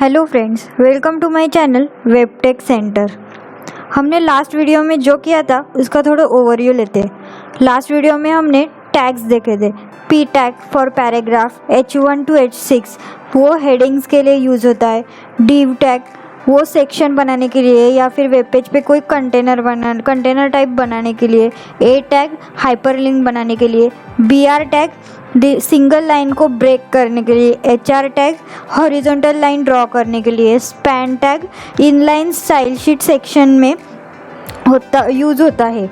Hello friends, welcome to my channel वेबटेक Center. हमने last video में जो किया था उसका थोड़ा ओवरव्यू लेते हैं। लास्ट वीडियो में हमने टैग्स देखे थे। P tag for paragraph, H1 to H6 वो हेडिंग्स के लिए यूज़ होता है। डिव टैग वो सेक्शन बनाने के लिए या फिर वेब पेज पे कोई कंटेनर टाइप बनाने के लिए। ए टैग हाइपरलिंक बनाने के लिए। B R tag single line को ब्रेक करने के लिए। H R tag horizontal line draw करने के लिए। Span tag inline style sheet section में यूज होता है।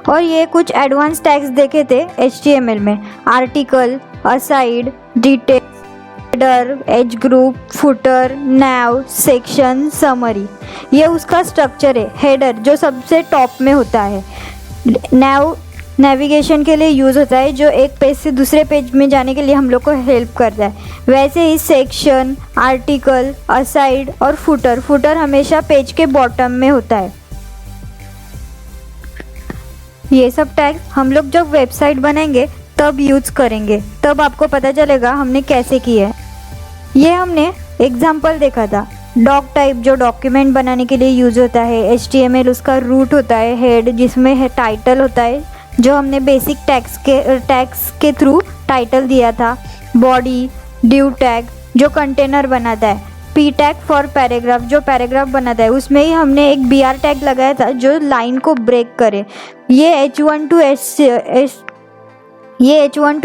और ये कुछ एडवांस टैग्स देखे थे HTML में। Article, aside, detail, header, hgroup, footer, nav, section, summary, ये उसका स्ट्रक्चर है। हेडर जो सबसे टॉप में होता है। नैव नेविगेशन के लिए यूज़ होता है, जो एक पेज से दूसरे पेज में जाने के लिए हम लोग को हेल्प करता है। वैसे ही सेक्शन, आर्टिकल, असाइड और फुटर हमेशा पेज के बॉटम में होता है। ये सब टैग हम लोग जब वेबसाइट बनाएंगे तब यूज़ करेंगे, तब आपको पता चलेगा हमने कैसे किया है। ये हमने एग्जाम्पल देखा था। डॉक टाइप जो डॉक्यूमेंट बनाने के लिए यूज होता है। HTML उसका रूट होता है। हेड जिसमें है टाइटल होता है, जो हमने बेसिक टैग्स के थ्रू टाइटल दिया था। बॉडी, डिव टैग जो कंटेनर बनाता है। पी टैग फॉर पैराग्राफ जो पैराग्राफ बनाता है, उसमें ही हमने एक BR टैग लगाया था जो लाइन को ब्रेक करे। ये H1 to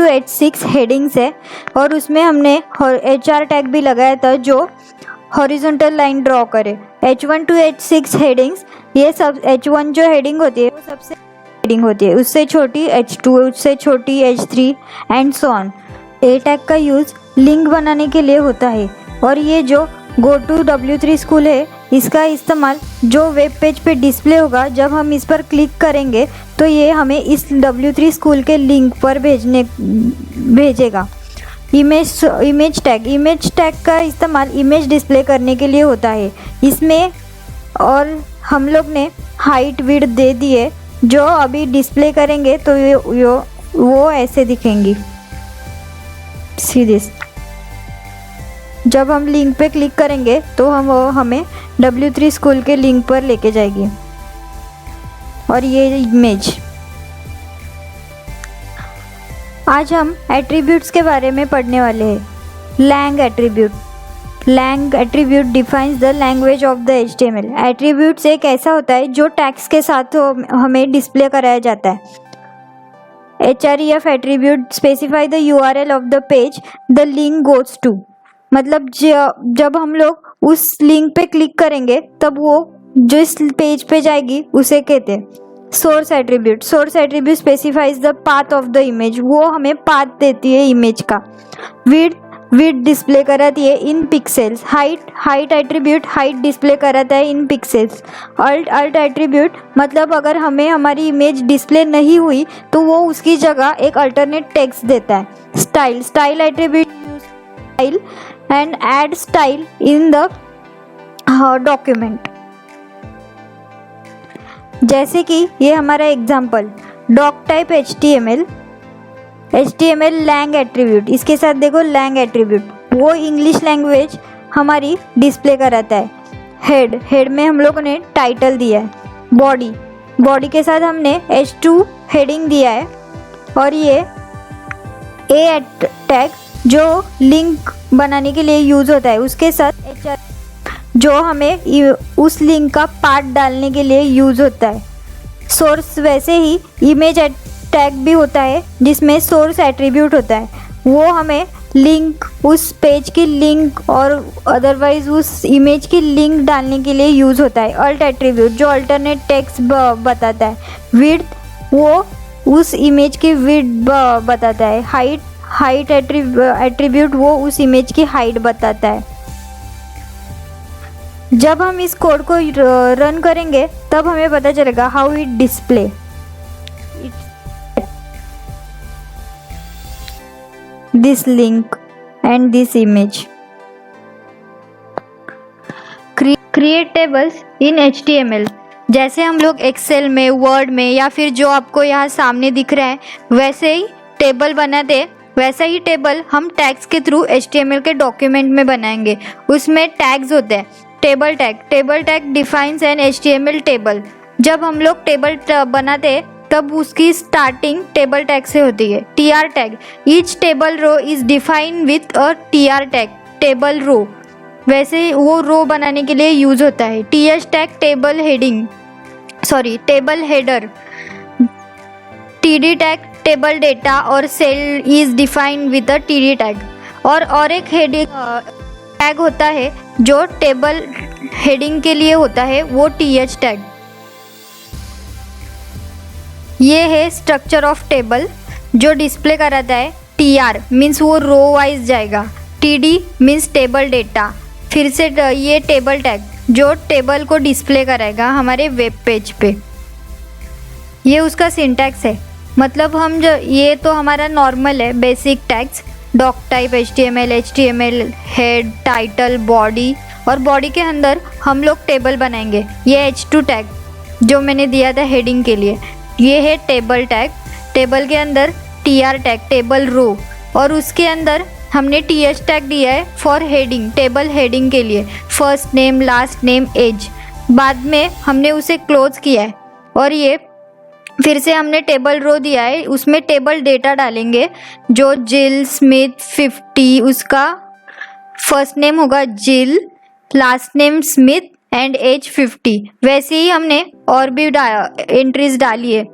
H6 हेडिंग्स है और उसमें हमने HR टैग भी लगाया था जो हॉरिजॉन्टल लाइन ड्रॉ करे। H1 to H6 हेडिंग्स, ये सब H1 जो हेडिंग होती है वो सबसे हेडिंग होती है, उससे छोटी H2, उससे छोटी H3 and so on. A tag का यूज़ लिंक बनाने के लिए होता है। और ये जो गो टू W3 स्कूल है, इसका इस्तेमाल जो वेब पेज पे डिस्प्ले होगा, जब हम इस पर क्लिक करेंगे तो ये हमें इस W3 स्कूल के लिंक पर भेजेगा। इमेज टैग का इस्तेमाल इमेज डिस्प्ले करने के लिए होता है इसमें। और हम लोग ने हाइट विड्थ दे दिए, जो अभी डिस्प्ले करेंगे तो वो ऐसे दिखेंगी। सीधे जब हम लिंक पे क्लिक करेंगे तो हमें W3 स्कूल के लिंक पर लेके जाएगी। और ये इमेज। आज हम एट्रीब्यूट्स के बारे में पढ़ने वाले हैं। Lang attribute defines the language of the HTML। Attributes एक ऐसा होता है जो टैग्स के साथ हमें डिस्प्ले कराया जाता है। href attribute specify the URL of the page the link goes to. मतलब जब हम लोग उस लिंक पे क्लिक करेंगे तब वो जो इस पेज पे जाएगी उसे कहते हैं। Source attribute specifies the path of the image, वो हमें पाथ देती है इमेज का। विड्थ डिस्प्ले कराती है in pixels. Height attribute height display कराता है इन पिक्सेल्स। अल्ट एट्रीब्यूट मतलब अगर हमें हमारी इमेज डिस्प्ले नहीं हुई तो वो उसकी जगह एक अल्टरनेट टेक्स्ट देता है। Style attribute style and add style in the document. जैसे कि ये हमारा example doc type HTML lang attribute. इसके साथ देखो लैंग एट्रीब्यूट वो इंग्लिश लैंग्वेज हमारी डिस्प्ले कराता है। हेड में हम लोगों ने टाइटल दिया है। बॉडी के साथ हमने H2 हेडिंग दिया है। और ये ए टैग जो लिंक बनाने के लिए यूज होता है, उसके साथ HR जो हमें उस लिंक का पार्ट डालने के लिए यूज होता है। सोर्स वैसे ही इमेज टैग भी होता है जिसमें सोर्स एट्रीब्यूट होता है, वो हमें लिंक, उस पेज की लिंक और अदरवाइज उस इमेज की लिंक डालने के लिए यूज होता है। अल्ट एट्रीब्यूट जो अल्टरनेट टेक्स्ट बताता है। विड्थ वो उस इमेज की विड्थ बताता है। हाइट एट्रीब्यूट वो उस इमेज की हाइट बताता है। जब हम इस कोड को रन करेंगे तब हमें पता चलेगा how it display this link and this image. Create tables in HTML। जैसे हम लोग एक्सेल में, वर्ड में या फिर जो आपको यहाँ सामने दिख रहा है वैसे ही टेबल बनाते, वैसा ही टेबल हम टैग्स के थ्रू HTML के डॉक्यूमेंट में बनाएंगे। उसमें टैग्स होते हैं। Table tag defines N HTML table. जब हम लोग टेबल बनाते हैं तब उसकी स्टार्टिंग टेबल टैग से होती है। TR tag, each table row is defined with a TR tag, table row. वैसे वो रो बनाने के लिए यूज होता है। TH tag, table header. TD tag, table data और cell is defined with a TD tag. और एक हेडिंग टैग होता है जो टेबल हेडिंग के लिए होता है, वो TH टैग। ये है स्ट्रक्चर ऑफ टेबल जो डिस्प्ले कराता है। TR मीन्स वो रो वाइज जाएगा। TD means table data. फिर से ये टेबल टैग जो टेबल को डिस्प्ले कराएगा हमारे वेब पेज पे। ये उसका सिंटैक्स है। मतलब हम जो ये तो हमारा नॉर्मल है, basic tags, doc type, HTML, head, title, body, और बॉडी के अंदर हम लोग टेबल बनाएंगे। ये H2 टैग जो मैंने दिया था हेडिंग के लिए, ये है टेबल टैग। टेबल के अंदर TR टैग, टेबल रो, और उसके अंदर हमने TH टैग दिया है फॉर हेडिंग, टेबल हेडिंग के लिए, first name, last name, age. बाद में हमने उसे क्लोज किया है। और ये फिर से हमने टेबल रो दिया है, उसमें टेबल डेटा डालेंगे जो जिल स्मिथ 50, उसका फर्स्ट नेम होगा Jill, last name Smith and age 50। वैसे ही हमने और भी एंट्रीज डाली है।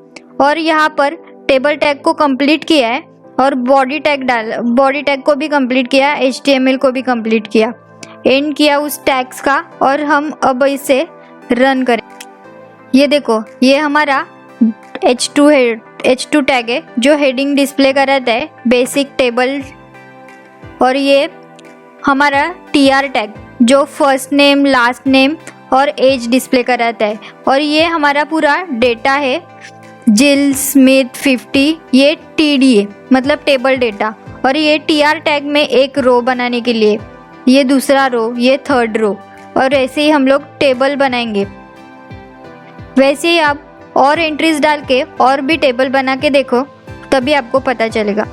और यहाँ पर टेबल टैग को कंप्लीट किया है और बॉडी टैग को भी कंप्लीट किया, HTML को भी कंप्लीट किया, एंड किया उस टैग्स का। और हम अब इसे रन करें। ये देखो, ये हमारा H2 टैग है जो हेडिंग डिस्प्ले कराता है, बेसिक टेबल। और ये हमारा TR टैग जो फर्स्ट नेम, लास्ट नेम और एज डिस्प्ले कराता है। और ये हमारा पूरा डेटा है, जिल स्मिथ 50, ये TD है, मतलब टेबल डेटा। और ये TR टैग में एक रो बनाने के लिए, ये दूसरा रो, ये थर्ड रो। और ऐसे ही हम लोग टेबल बनाएंगे। वैसे ही आप और एंट्रीज डाल के और भी टेबल बना के देखो, तभी आपको पता चलेगा।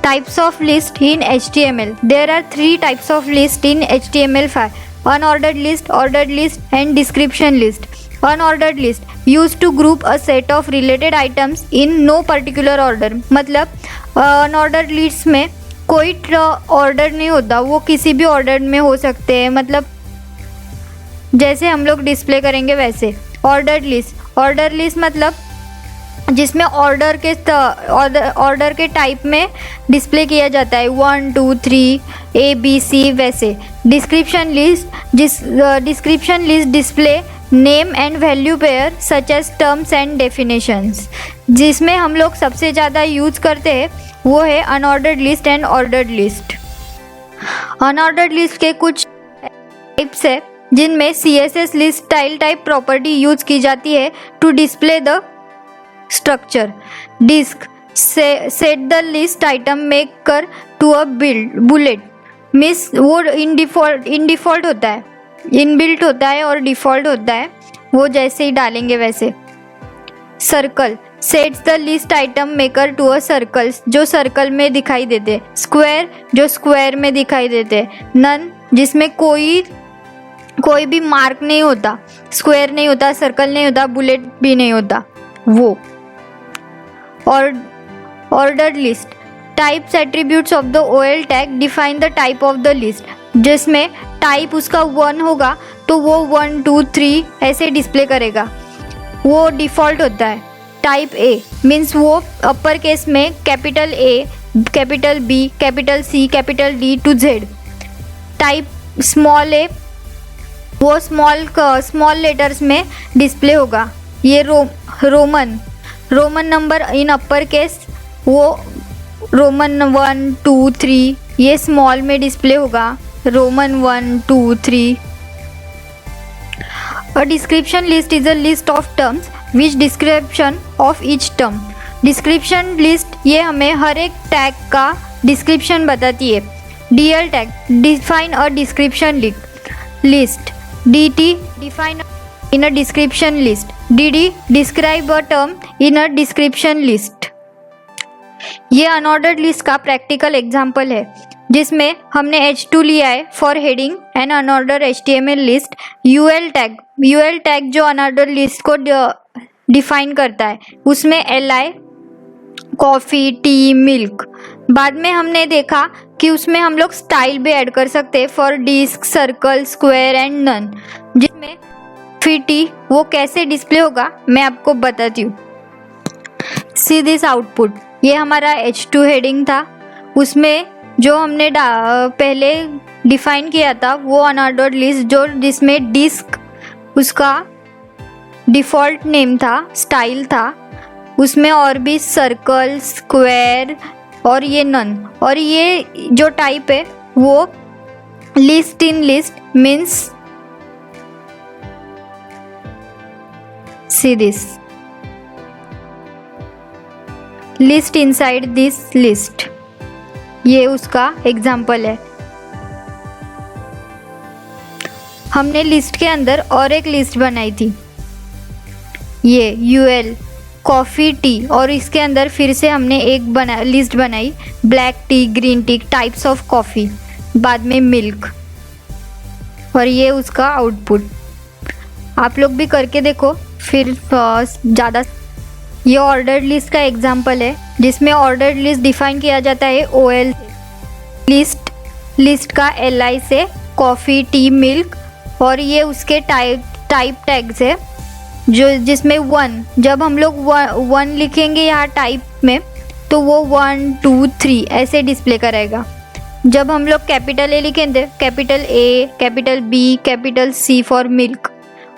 Types of list in HTML। There are 3 types of list in HTML5: unordered list, ordered list and description list. Unordered list used to group a set of related items in no particular order। मतलब unordered lists में कोई order नहीं होता, वो किसी भी order में हो सकते हैं, मतलब जैसे हम लोग डिस्प्ले करेंगे वैसे। ऑर्डर लिस्ट मतलब जिसमें ऑर्डर के टाइप में डिस्प्ले किया जाता है, 1 2 3 ABC वैसे। Description list display name and value pair such as terms and definitions. जिसमें हम लोग सबसे ज़्यादा यूज करते हैं वो है unordered list and ordered list. Unordered list के कुछ टाइप्स है जिनमें CSS list style type property use की जाती है to display the structure. Disc set the list item maker to a bullet. मिस वो इन डिफ़ॉल्ट होता है, इनबिल्ट होता है और डिफ़ॉल्ट होता है, वो जैसे ही डालेंगे वैसे। Circle sets the list item maker to a circle, जो सर्कल में दिखाई देते। स्क्वायर जो स्क्वायर में दिखाई देते। नन जिसमें कोई भी मार्क नहीं होता, स्क्वायर नहीं होता, सर्कल नहीं होता, बुलेट भी नहीं होता वो। और ordered list types attributes of the OL tag define the type of the list. जिसमें टाइप उसका 1 होगा तो वो 1 2 3 ऐसे डिस्प्ले करेगा, वो डिफ़ॉल्ट होता है। टाइप A मीन्स वो अपर केस में capital A, capital B, capital C, capital D to Z। Type small a वो स्मॉल लेटर्स में डिस्प्ले होगा। ये Roman number in upper case, वो रोमन 1 2 3 ये स्मॉल में डिस्प्ले होगा, Roman 1 2 3। A description list is a list of terms which description of each term। Description list ये हमें हर एक टैग का डिस्क्रिप्शन बताती है। DL tag define a description list. DT define in a description list। DD describe a term in a description list। ये unordered list का practical example है जिसमें हमने H2 लिया है for heading and unordered HTML list. UL tag जो unordered list को define करता है, उसमें LI कॉफ़ी, टी, मिल्क। बाद में हमने देखा कि उसमें हम लोग स्टाइल भी ऐड कर सकते हैं four disc, circle, square and none, जिसमें फिर टी वो कैसे डिस्प्ले होगा मैं आपको बताती हूँ। सी दिस आउटपुट, ये हमारा H2 हेडिंग था, उसमें जो हमने पहले डिफाइन किया था वो अनऑर्डर्ड लिस्ट जिसमें डिस्क उसका डिफ़ॉल्ट नेम था, स्टाइल था, उसमें और भी सर्कल, स्क्वायर और ये नन, और ये जो टाइप है वो list in list means see this list inside this list, ये उसका एग्जाम्पल है। हमने लिस्ट के अंदर और एक लिस्ट बनाई थी, ये UL कॉफ़ी, टी, और इसके अंदर फिर से हमने एक लिस्ट बनाई black T, green tea, types of coffee, बाद में मिल्क, और ये उसका आउटपुट। आप लोग भी करके देखो फिर ज़्यादा। ये ऑर्डर्ड लिस्ट का एग्जाम्पल है जिसमें ऑर्डर्ड लिस्ट डिफाइन किया जाता है OL लिस्ट का LI से कॉफ़ी, टी, मिल्क, और ये उसके टाइप टैग्स है जिसमें 1, जब हम लोग 1 लिखेंगे यहाँ टाइप में तो वो 1, 2, 3 ऐसे डिस्प्ले करेगा। जब हम लोग कैपिटल A लिखेंगे, capital A, capital B, capital C for milk,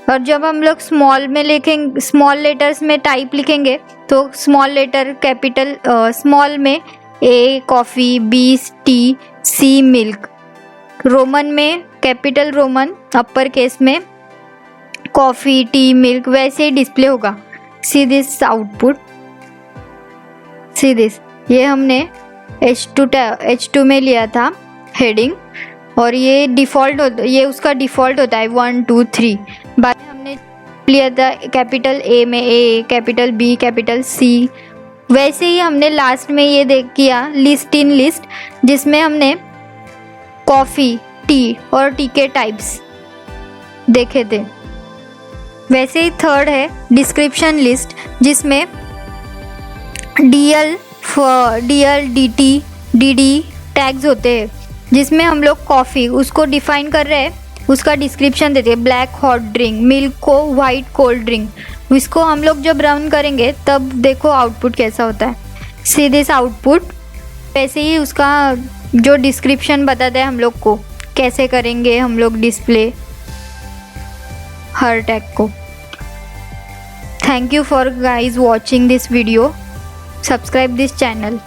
और जब हम लोग स्मॉल में लिखेंगे, स्मॉल लेटर्स में टाइप लिखेंगे तो स्मॉल लेटर कैपिटल स्मॉल में A coffee, B T, C milk, Roman में कैपिटल रोमन अपर केस में कॉफ़ी, टी, मिल्क, वैसे ही डिस्प्ले होगा। See this output, see this, ये हमने H2 में लिया था हेडिंग, और ये डिफ़ॉल्ट ये उसका डिफ़ॉल्ट होता है 1, 2, 3। बाद में हमने लिया था कैपिटल A में A, capital B, capital C, वैसे ही हमने लास्ट में ये किया लिस्ट इन लिस्ट, जिसमें हमने कॉफ़ी, टी और टी के टाइप्स देखे थे। वैसे ही थर्ड है डिस्क्रिप्शन लिस्ट, जिसमें DL, DT, DD टैग्स होते हैं, जिसमें हम लोग कॉफ़ी उसको डिफाइन कर रहे हैं, उसका डिस्क्रिप्शन देते हैं, ब्लैक हॉट ड्रिंक, मिल्क को वाइट कोल्ड ड्रिंक। इसको हम लोग जब रन करेंगे तब देखो आउटपुट कैसा होता है। सी दिस आउटपुट, वैसे ही उसका जो डिस्क्रिप्शन बताता है हम लोग को कैसे करेंगे हम लोग डिस्प्ले हर टैग को। Thank you for guys watching this video, subscribe this channel.